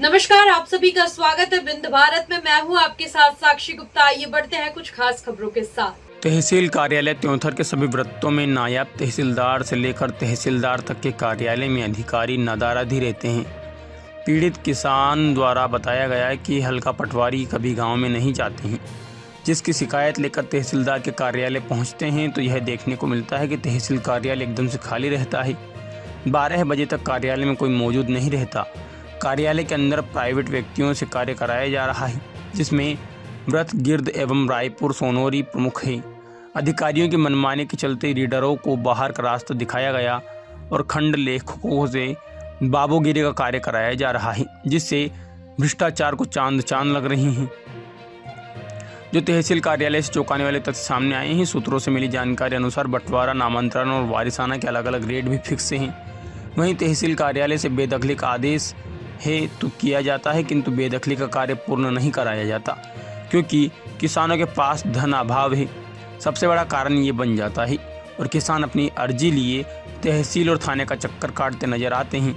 नमस्कार, आप सभी का स्वागत है बिंद भारत में। मैं हूं आपके साथ साक्षी गुप्ता। आइए बढ़ते हैं कुछ खास खबरों के साथ। तहसील कार्यालय त्योंथर के सभी वृत्तों में नायब तहसीलदार से लेकर तहसीलदार तक के कार्यालय में अधिकारी नदाराधि रहते हैं। पीड़ित किसान द्वारा बताया गया है कि हल्का पटवारी कभी गांव में नहीं जाते हैं, जिसकी शिकायत लेकर तहसीलदार के कार्यालय पहुंचते हैं तो यह देखने को मिलता है कि तहसील कार्यालय एकदम से खाली रहता है। 12 बजे तक कार्यालय में कोई मौजूद नहीं रहता। कार्यालय के अंदर प्राइवेट व्यक्तियों से कार्य कराया जा रहा है, जिसमें व्रत गिर्द एवं रायपुर सोनोरी प्रमुख है। अधिकारियों की मनमानी के चलते रीडरों को बाहर का रास्ता दिखाया गया और खंड लेखकों से बाबूगिरी का कार्य कराया जा रहा है, जिससे भ्रष्टाचार को चांद लग रही हैं। जो तहसील कार्यालय से चौंकाने वाले तथ्य सामने आए हैं। सूत्रों से मिली जानकारी अनुसार बंटवारा, नामांतरण और वारिसाना के अलग अलग रेट भी फिक्स हैं। वहीं तहसील कार्यालय से बेदखली का आदेश है तो किया जाता है, किंतु बेदखली का कार्य पूर्ण नहीं कराया जाता, क्योंकि किसानों के पास धन अभाव है। सबसे बड़ा कारण ये बन जाता है और किसान अपनी अर्जी लिए तहसील और थाने का चक्कर काटते नजर आते हैं।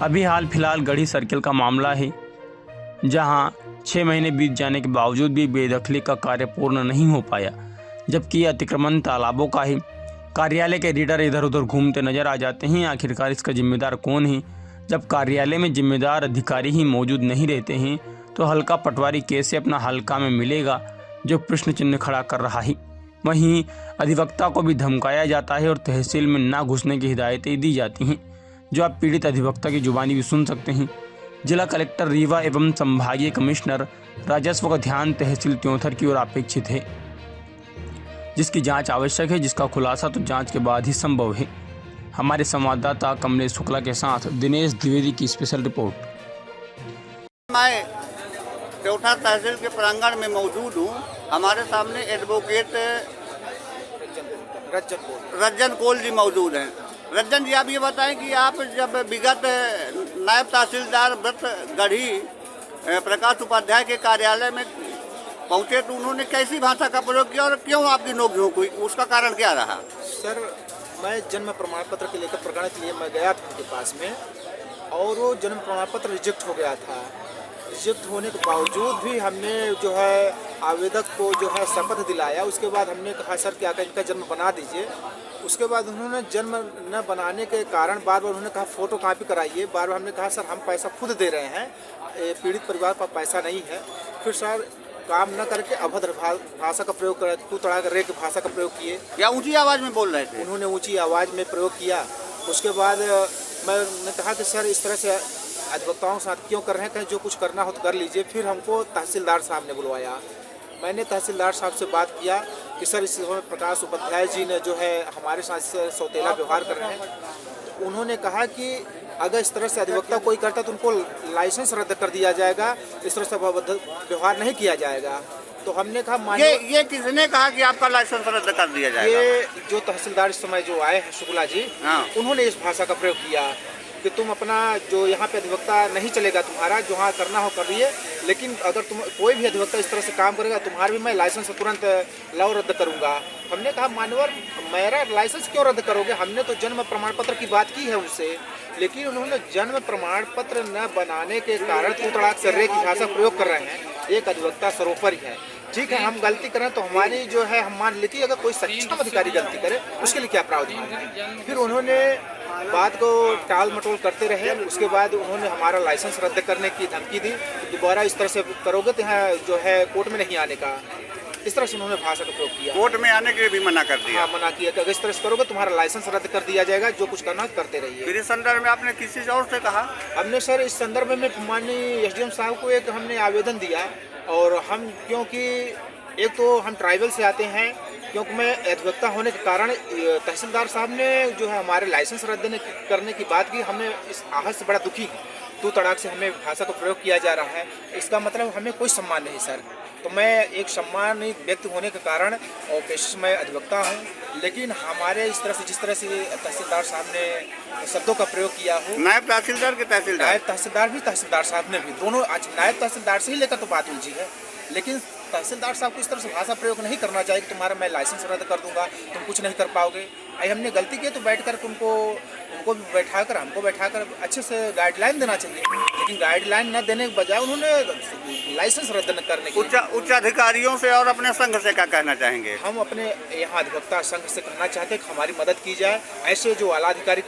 अभी हाल फिलहाल गढ़ी सर्किल का मामला है, जहां 6 महीने बीत जाने के बावजूद भी बेदखली का कार्य पूर्ण नहीं हो पाया, जबकि अतिक्रमण तालाबों का है। कार्यालय के रीडर इधर उधर घूमते नजर आ जाते हैं। आखिरकार इसका जिम्मेदार कौन है? जब कार्यालय में जिम्मेदार अधिकारी ही मौजूद नहीं रहते हैं तो हल्का पटवारी कैसे अपना हल्का में मिलेगा, जो प्रश्न चिन्ह खड़ा कर रहा है। वहीं अधिवक्ता को भी धमकाया जाता है और तहसील में ना घुसने की हिदायतें दी जाती हैं, जो आप पीड़ित अधिवक्ता की जुबानी भी सुन सकते हैं। जिला कलेक्टर रीवा एवं संभागीय कमिश्नर राजस्व का ध्यान तहसील त्योंथर की ओर अपेक्षित है, जिसकी जांच आवश्यक है, जिसका खुलासा तो जांच के बाद ही संभव है। हमारे संवाददाता कमलेश शुक्ला के साथ दिनेश द्विवेदी की स्पेशल रिपोर्ट। मैं त्योंथर तहसील के प्रांगण में मौजूद हूँ। हमारे सामने एडवोकेट रज्जन कोल जी मौजूद हैं। रज्जन जी, आप ये बताएं कि आप जब विगत नायब तहसीलदार व्रत गढ़ी प्रकाश उपाध्याय के कार्यालय में पहुंचे तो उन्होंने कैसी भाषा का प्रयोग किया और क्यों आपकी नोक-झोंक हुई, उसका कारण क्या रहा? सर, मैं जन्म प्रमाण पत्र के लेकर प्रकरण के लिए मैं गया था उनके पास में, और वो जन्म प्रमाण पत्र रिजेक्ट हो गया था। रिजेक्ट होने के बावजूद भी हमने जो है आवेदक को जो है शपथ दिलाया। उसके बाद हमने कहा सर क्या इनका जन्म बना दीजिए। उसके बाद उन्होंने जन्म न बनाने के कारण बार बार उन्होंने कहा फ़ोटो कॉपी कराइए। बार बार हमने कहा सर हम पैसा खुद दे रहे हैं, पीड़ित परिवार का पैसा नहीं है। फिर सर काम न करके अभद्र भाषा का प्रयोग कर, तू तड़ा कर रेक भाषा का प्रयोग किए या ऊंची आवाज़ में बोल रहे थे? उन्होंने ऊंची आवाज़ में प्रयोग किया। उसके बाद मैंने कहा कि सर इस तरह से अधिवक्ताओं के साथ क्यों कर रहे हैं, कहीं जो कुछ करना हो तो कर लीजिए। फिर हमको तहसीलदार साहब ने बुलवाया। मैंने तहसीलदार साहब से बात किया कि सर इस समय प्रकाश उपाध्याय जी ने जो है हमारे साथ सौतेला व्यवहार कर रहे हैं। उन्होंने कहा कि अगर इस तरह से अधिवक्ता कोई करता तो उनको लाइसेंस रद्द कर दिया जाएगा, इस तरह से व्यवहार नहीं किया जाएगा। तो हमने कहा ये किसने कहा कि आपका लाइसेंस रद्द कर दिया जाएगा? ये जो तहसीलदार इस समय जो आए हैं शुक्ला जी, उन्होंने इस भाषा का प्रयोग किया कि तुम अपना जो यहाँ पे अधिवक्ता नहीं चलेगा, तुम्हारा जो हाँ करना हो कर रही है, लेकिन अगर तुम कोई भी अधिवक्ता इस तरह से काम करेगा तुम्हारा भी मैं लाइसेंस तुरंत लाओ रद्द करूँगा। हमने कहा मान्यवर मेरा लाइसेंस क्यों रद्द करोगे, हमने तो जन्म प्रमाण पत्र की बात की है उनसे। लेकिन उन्होंने जन्म प्रमाण पत्र न बनाने के कारण तू तड़ाक से रे की भाषा प्रयोग कर रहे हैं। एक अधिवक्ता सरोपरि है, ठीक है, हम गलती करें तो हमारी जो है हम मान लेती, अगर कोई सक्षम अधिकारी गलती करे उसके लिए क्या प्रावधान है। फिर उन्होंने बात को टाल मटोल करते रहे। उसके बाद उन्होंने हमारा लाइसेंस रद्द करने की धमकी दी, दोबारा इस तरह से करोगे तो यहाँ जो है कोर्ट में नहीं आने का, इस तरह से उन्होंने भाषा का प्रयोग किया। कोर्ट में आने के लिए भी मना कर दिया? हाँ, मना किया कि अगर इस तरह से करोगे तुम्हारा लाइसेंस रद्द कर दिया जाएगा, जो कुछ करना करते रहिए। फिर इस संदर्भ में आपने किसी और से कहा? हमने सर इस संदर्भ में माननीय SDM साहब को एक हमने आवेदन दिया, और हम क्योंकि एक तो हम ट्राइबल से आते हैं, क्योंकि मैं अधिवक्ता होने के कारण तहसीलदार साहब ने जो है हमारे लाइसेंस रद्द करने की बात की। हमने इस आहत से बड़ा दुखी हैं। तू तड़ाक से हमें भाषा का प्रयोग किया जा रहा है, इसका मतलब हमें कोई सम्मान नहीं सर। तो मैं एक सम्मानित व्यक्ति होने के कारण और पेशे से मैं अधिवक्ता हूँ, लेकिन हमारे इस तरह से जिस तरह से तहसीलदार साहब ने शब्दों का प्रयोग किया हो, नायब तहसीलदार के तहसीलदार, नायब तहसीलदार भी, तहसीलदार साहब ने भी, दोनों आज नायब तहसीलदार से ही लेकर तो बात उलझी है, लेकिन तहसीलदार साहब को इस तरह से भाषा प्रयोग नहीं करना चाहिए कि तुम्हारा मैं लाइसेंस रद्द कर दूंगा, तुम कुछ नहीं कर पाओगे। आई हमने गलती की तो बैठ कर उनको भी बैठाकर हमको बैठाकर अच्छे से गाइडलाइन देना चाहिए, लेकिन गाइडलाइन न देने के बजाय उन्होंने लाइसेंस रद्द न करने की। उच्च अधिकारियों से और अपने संघ से क्या कहना चाहेंगे? हम अपने यहाँ अधिवक्ता संघ से कहना चाहते हैं कि हमारी मदद की जाए, ऐसे जो आला अधिकारी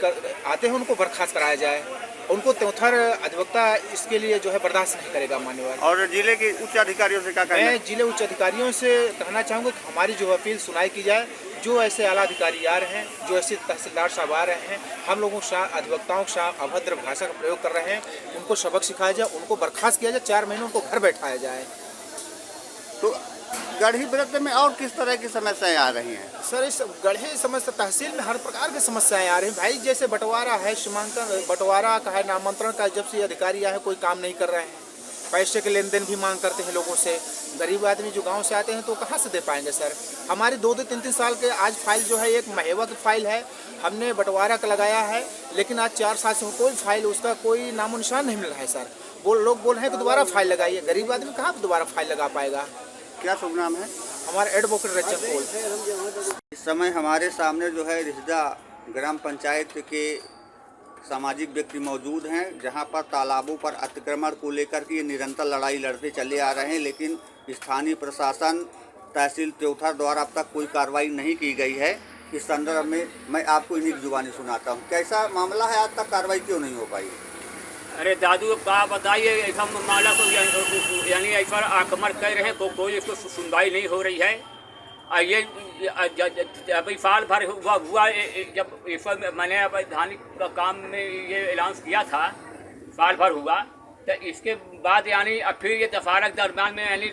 आते हैं उनको बर्खास्त कराया जाए, उनको त्योथर अधिवक्ता इसके लिए जो है बर्दाश्त नहीं करेगा मान्यवर। और जिले के उच्च अधिकारियों से क्या कहना? मैं जिले उच्च अधिकारियों से कहना चाहूँगा कि हमारी जो अपील सुनाई की जाए, जो ऐसे आला अधिकारी आ रहे हैं, जो ऐसे तहसीलदार साहब आ रहे हैं, हम लोगों के साथ अधिवक्ताओं के साथ अभद्र भाषा का प्रयोग कर रहे हैं, उनको सबक सिखाया जाए, उनको बर्खास्त किया जाए, 4 महीने उनको घर बैठाया जाए। तो गढ़ी व्रत में और किस तरह की समस्याएं आ रही हैं? सर इस गढ़ी समस्या तहसील में हर प्रकार की समस्याएं आ रही हैं भाई, जैसे बंटवारा है, सीमांकन बंटवारा का है, नामांतरण का, जब से अधिकारी आए कोई काम नहीं कर रहे हैं, पैसे के लेन देन भी मांग करते हैं लोगों से। गरीब आदमी जो गांव से आते हैं तो कहाँ से दे पाएंगे सर? हमारी 2-2, 3-3 साल के आज फाइल जो है, एक महेवा की फाइल है, हमने बंटवारा का लगाया है, लेकिन आज 4 साल से कोई फाइल उसका कोई नामो निशान नहीं मिल रहा है सर। लोग बोल रहे हैं कि दोबारा फाइल लगाइए, गरीब आदमी कहाँ दोबारा फाइल लगा पाएगा? क्या शुभ नाम है? हमारा एडवोकेट रजत कोल। इस समय हमारे सामने जो है रिश्दा ग्राम पंचायत के सामाजिक व्यक्ति मौजूद हैं, जहां पर तालाबों पर अतिक्रमण को लेकर के ये निरंतर लड़ाई लड़ते चले आ रहे हैं, लेकिन स्थानीय प्रशासन तहसील त्योथर द्वारा अब तक कोई कार्रवाई नहीं की गई है। इस संदर्भ में मैं आपको इन्हीं की जुबानी सुनाता हूँ। कैसा मामला है, आज तक कार्रवाई क्यों नहीं हो पाई? अरे दादू क्या बताइए, ऐसा मामला को यानी ऐसा आक्रमण कर रहे हैं, कोई इसको सुनवाई नहीं हो रही है। और ये अभी साल भर हुआ जब इस मैंने अब धानिक का काम में ये ऐलान किया था, साल भर हुआ, तो इसके बाद यानी अब फिर ये दशहरा के दरम्यान में यानी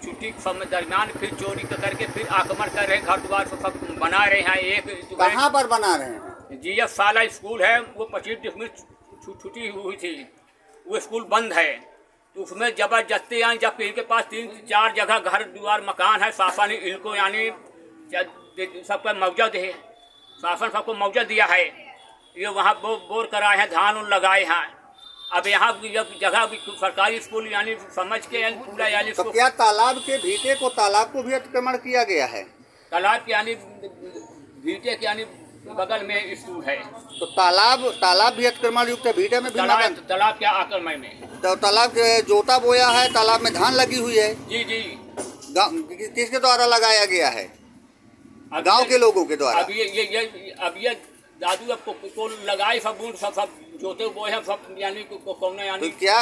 छुट्टी के दरम्यान फिर चोरी करके फिर आक्रमण कर रहे हैं, घर द्वार सब बना रहे हैं। एक कहाँ पर बना रहे हैं? GF साला स्कूल है, वो 25 डिसमिल छुट्टी हुई थी, वो स्कूल बंद है, तो उसमें जबरदस्ती यानी जब इनके पास 3-4 जगह घर द्वार मकान है, शासन इनको यानी सबका मुआवजा दे, शासन सबको मुआवजा दिया है, ये वहाँ बोर कराए हैं, धान लगाए हैं। अब यहाँ जब जगह सरकारी स्कूल यानी समझ के पूरा यानी तो क्या तालाब के भीटे को तालाब को भी अतिक्रमण किया गया है? तालाब के यानी भीटे के यानी बगल में स्कूल है, तो तालाब भी अतिक्रमण युक्त है, भीटे में भी तालाब के आक्रमण में। तो तालाब जोता बोया है, तालाब में धान लगी हुई है। जी जी। किसके द्वारा लगाया गया है? गांव के लोगों के द्वारा। अब ये दादू अब को लगाए सब जोते बोए हैं सब, यानी कौन यानी तो क्या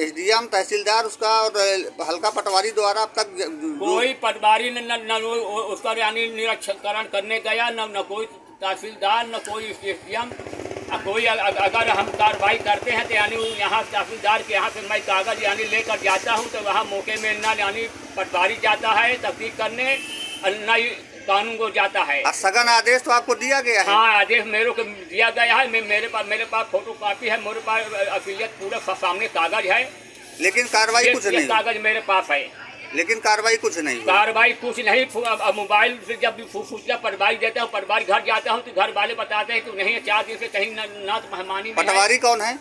SDM तहसीलदार उसका और हल्का पटवारी द्वारा अब तक कोई पटवारी न उसका यानी निरीक्षण करने गया, न कोई तहसीलदार, न कोई SDM। कोई अगर हम कार्रवाई करते हैं तो यानी यहाँ तहसीलदार के यहाँ से मैं कागज यानी लेकर जाता हूँ, तो वहाँ मौके में न यानी पटवारी जाता है तफ्तीश करने, न कानून को जाता है। सघन आदेश तो आपको दिया गया है? हाँ, आदेश मेरे को दिया गया है, मेरे पास फोटो कॉपी है, मेरे पास असलियत पूरा सामने कागज है, लेकिन कार्रवाई कुछ नहीं। कागज मेरे पास है, लेकिन कार्रवाई कुछ नहीं। कार्रवाई कुछ नहीं। मोबाइल से जब सूचना पटवारी देता हूँ, पटवारी घर जाता हूँ, तो घर वाले बताते हैं कि नहीं 4 दिन से कहीं ना तो मेहमानी। पटवारी कौन है?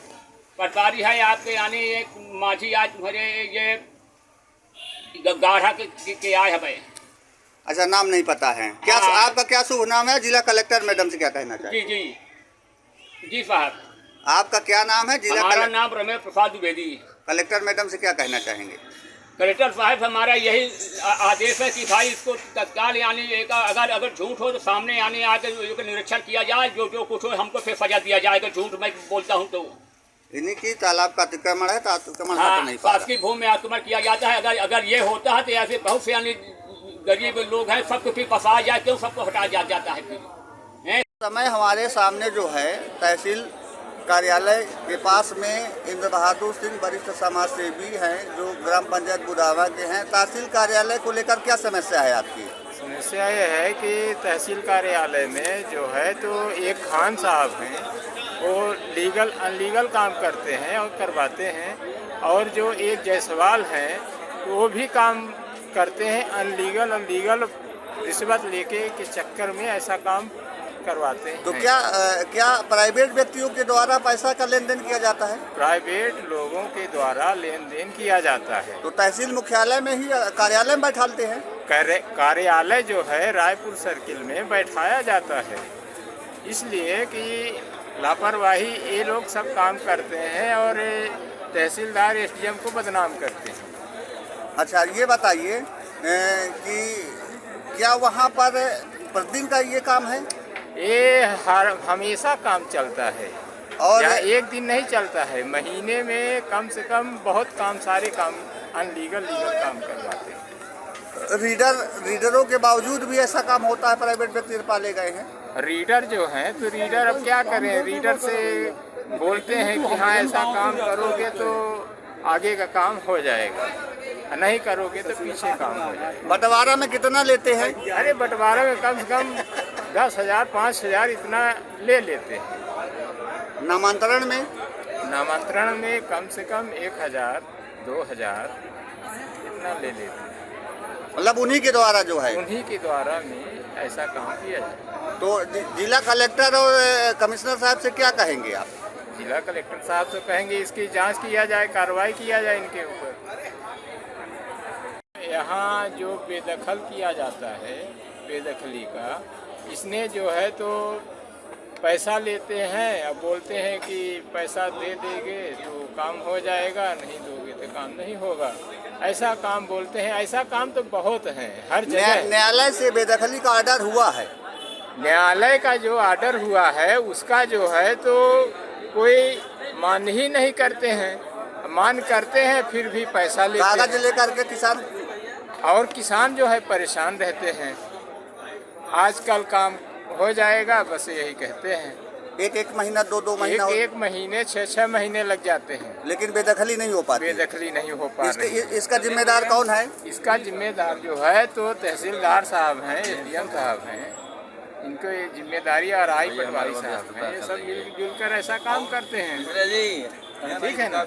पटवारी है आपके यानी एक माझी, आज तुम्हारे ये गाढ़ा के आए है भाई। अच्छा, नाम नहीं पता है क्या? आपका क्या शुभ नाम है? जिला कलेक्टर मैडम से क्या कहना चाहिए? जी जी साहब। आपका क्या नाम है? हमारा नाम रमेश प्रसाद द्विवेदी। कलेक्टर मैडम से क्या कहना चाहेंगे? कलेक्टर साहब हमारा यही आदेश है कि भाई इसको तत्काल यानी अगर झूठ हो तो सामने यानी आकर निरीक्षण किया जाए, जो कुछ हो हमको फिर सजा दिया जाए अगर झूठ मैं बोलता हूँ तो। इन्हीं की तालाब का अतिक्रमण है, तो अतिक्रमण नहीं शासकीय भूमि में आक्रमण किया जाता है। अगर ये होता है तो ऐसे बहुत से यानी गरीब लोग हैं, सबको फिर फंसाया जाए, क्यों सबको हटाया जाता है फिर। समय हमारे सामने जो है तहसील कार्यालय के पास में इंद्र बहादुर सिंह वरिष्ठ समाज सेवी हैं, जो ग्राम पंचायत बुदावा के हैं। तहसील कार्यालय को लेकर क्या समस्या है आपकी? समस्या ये है कि तहसील कार्यालय में जो है तो एक खान साहब हैं, वो लीगल अनलीगल काम करते हैं और करवाते हैं, और जो एक जायसवाल हैं वो भी काम करते हैं अनलीगल रिश्वत लेके के चक्कर में ऐसा काम करवाते हैं। तो क्या प्राइवेट व्यक्तियों के द्वारा पैसा का लेन देन किया जाता है? प्राइवेट लोगों के द्वारा लेन देन किया जाता है। तो तहसील मुख्यालय में ही कार्यालय में बैठाते हैं? कार्यालय जो है रायपुर सर्किल में बैठाया जाता है, इसलिए कि लापरवाही ये लोग सब काम करते हैं और तहसीलदार एसडीएम को बदनाम करते हैं। अच्छा, ये बताइए कि क्या वहाँ पर प्रतिदिन का ये काम है? ये हमेशा काम चलता है और एक दिन नहीं चलता है। महीने में कम से कम बहुत काम, सारे काम लीगल काम करवाते हैं। रीडरों के बावजूद भी ऐसा काम होता है? प्राइवेट व्यक्ति पाले गए हैं रीडर जो हैं, तो रीडर अब क्या करें, रीडर से बोलते हैं कि हाँ ऐसा काम करोगे तो आगे का काम हो जाएगा, नहीं करोगे तो पीछे काम हो जाएगा। बंटवारा में कितना लेते हैं? अरे बंटवारा में कम से कम 10,000 5,000 इतना ले लेते हैं। नामांतरण में? नामांतरण में कम से कम 1,000 2,000 इतना ले लेते हैं। मतलब उन्हीं के द्वारा जो है, उन्हीं के द्वारा में ऐसा काम किया जाए। तो जिला कलेक्टर और कमिश्नर साहब से क्या कहेंगे आप? जिला कलेक्टर साहब से कहेंगे इसकी जांच किया जाए, कार्रवाई किया जाए इनके ऊपर। यहाँ जो बेदखल किया जाता है, बेदखली का, इसने जो है तो पैसा लेते हैं, अब बोलते हैं कि पैसा दे देंगे तो काम हो जाएगा, नहीं दोगे तो काम नहीं होगा, ऐसा काम बोलते हैं। ऐसा काम तो बहुत है हर जगह। न्यायालय से बेदखली का ऑर्डर हुआ है? न्यायालय का जो ऑर्डर हुआ है उसका जो है तो कोई मान ही नहीं करते हैं, मान करते हैं फिर भी पैसा लेते हैं। कागज लेकर के किसान जो है परेशान रहते हैं। आजकल काम हो जाएगा बस यही कहते हैं। एक महीना 2 महीना एक महीने 6 महीने लग जाते हैं, लेकिन बेदखली नहीं हो पाती। बेदखली नहीं हो पा रही। इसका जिम्मेदार कौन है? इसका जिम्मेदार जो है तो तहसीलदार साहब हैं, एसडीएम साहब हैं, इनको ये जिम्मेदारी, और आई पटवारी साहब हैं, ये सब मिलजुल कर ऐसा काम करते हैं। ठीक है ना।